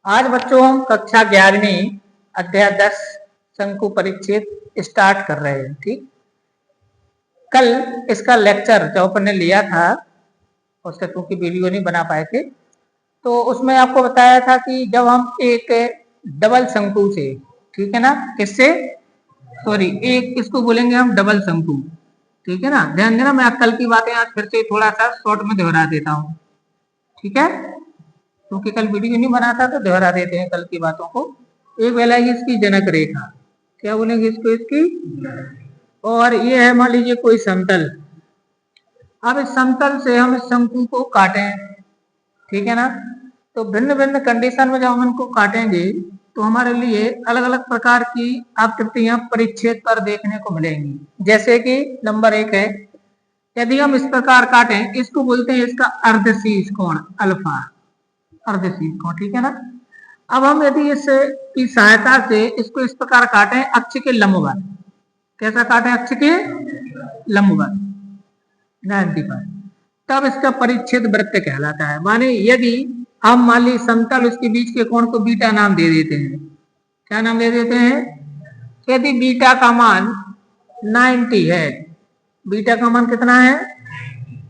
आज बच्चों हम कक्षा 11वीं अध्याय 10 शंकु परिच्छेद स्टार्ट कर रहे हैं। ठीक, कल इसका लेक्चर जो अपन ने लिया था उससे क्योंकि वीडियो नहीं बना पाए थे, तो उसमें आपको बताया था कि जब हम एक डबल शंकु से, ठीक है ना, किससे, सॉरी, एक इसको बोलेंगे हम डबल शंकु, ठीक है ना। ध्यान देना, मैं कल की बातें आज फिर से थोड़ा सा शॉर्ट में दोहरा देता हूँ, ठीक है, क्योंकि कल वीडियो नहीं बना था तो दोहरा देते हैं कल की बातों को। एक बोलेगी इसकी जनक रेखा, क्या बोलेंगे इसको, इसकी, और ये है मान लीजिए कोई समतल। अब इस समतल से हम इस शंकु को काटें, ठीक है ना, तो भिन्न भिन्न कंडीशन में जब हम इनको काटेंगे तो हमारे लिए अलग अलग प्रकार की आकृतियां परिच्छेद पर देखने को मिलेंगी। जैसे कि नंबर 1 है, यदि हम इस प्रकार काटें, इसको बोलते हैं इसका अर्धशीर्ष कोण अल्फा, अर्धशीर्ष कोण, ठीक है ना। अब हम यदि इस की सहायता से इसको इस प्रकार काटें अक्ष के लंबवत, कैसा काटें, अक्ष के लंबवत 95, तब इसका परिच्छेद वृत्त कहलाता है। माने यदि हम मान ली समतल उसके बीच के कोण को बीटा नाम दे देते हैं, क्या नाम दे देते हैं, यदि बीटा का मान 90 है, बीटा का मान कितना है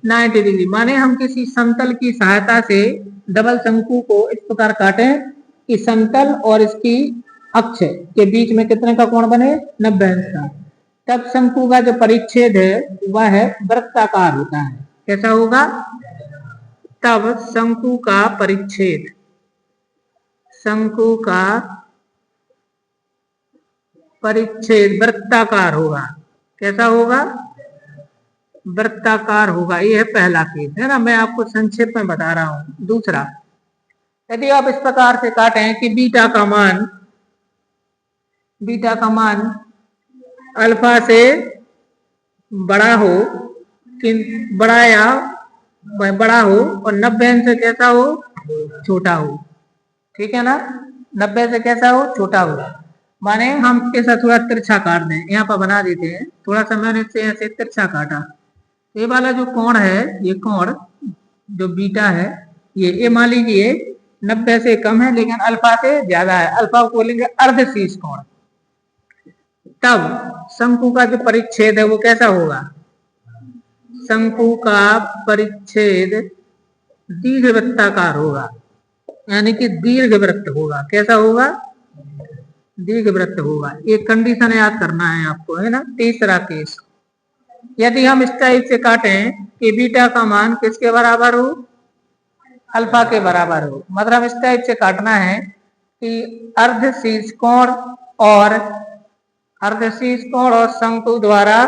90 डिग्री, माने हम किसी समतल की सहायता से डबल शंकु को इस प्रकार काटें कि समतल और इसकी अक्ष के बीच में कितने का कोण बने, 90 अंश का, तब शंकु का जो परिच्छेद है वह है वृत्ताकार होता है। कैसा होगा, तब शंकु का परिच्छेद, शंकु का परिच्छेद वृत्ताकार होगा। कैसा होगा, वृत्ताकार होगा। ये है पहला केस, है ना, मैं आपको संक्षेप में बता रहा हूं। दूसरा, यदि आप इस प्रकार से काटें कि बीटा का मान अल्फा से बड़ा हो, कि बड़ा हो और 90 अंश से कैसा हो, छोटा हो, ठीक है ना, 90 से कैसा हो, छोटा हो। माने हम ऐसा थोड़ा तिरछा काट दें, यहाँ पर बना देते हैं, थोड़ा सा मैंने इससे ऐसे तिरछा काटा, ये वाला जो कोण है, ये कोण जो बीटा है, ये मान लीजिए 90 से कम है लेकिन अल्फा से ज्यादा है, अल्फा को बोलेंगे अर्धशीर्ष कोण। तब शंकु का जो परिच्छेद है वो कैसा होगा, शंकु का परिच्छेद दीर्घवृत्ताकार होगा, यानी कि दीर्घवृत्त होगा। कैसा होगा, दीर्घवृत्त होगा। एक कंडीशन याद करना है आपको, है ना। तीसरा केस, यदि हम इस टाइप से काटें कि बीटा का मान किसके बराबर हो, अल्फा के बराबर हो, मतलब इस टाइप से काटना है कि अर्धशीर्ष कोण और शंकु द्वारा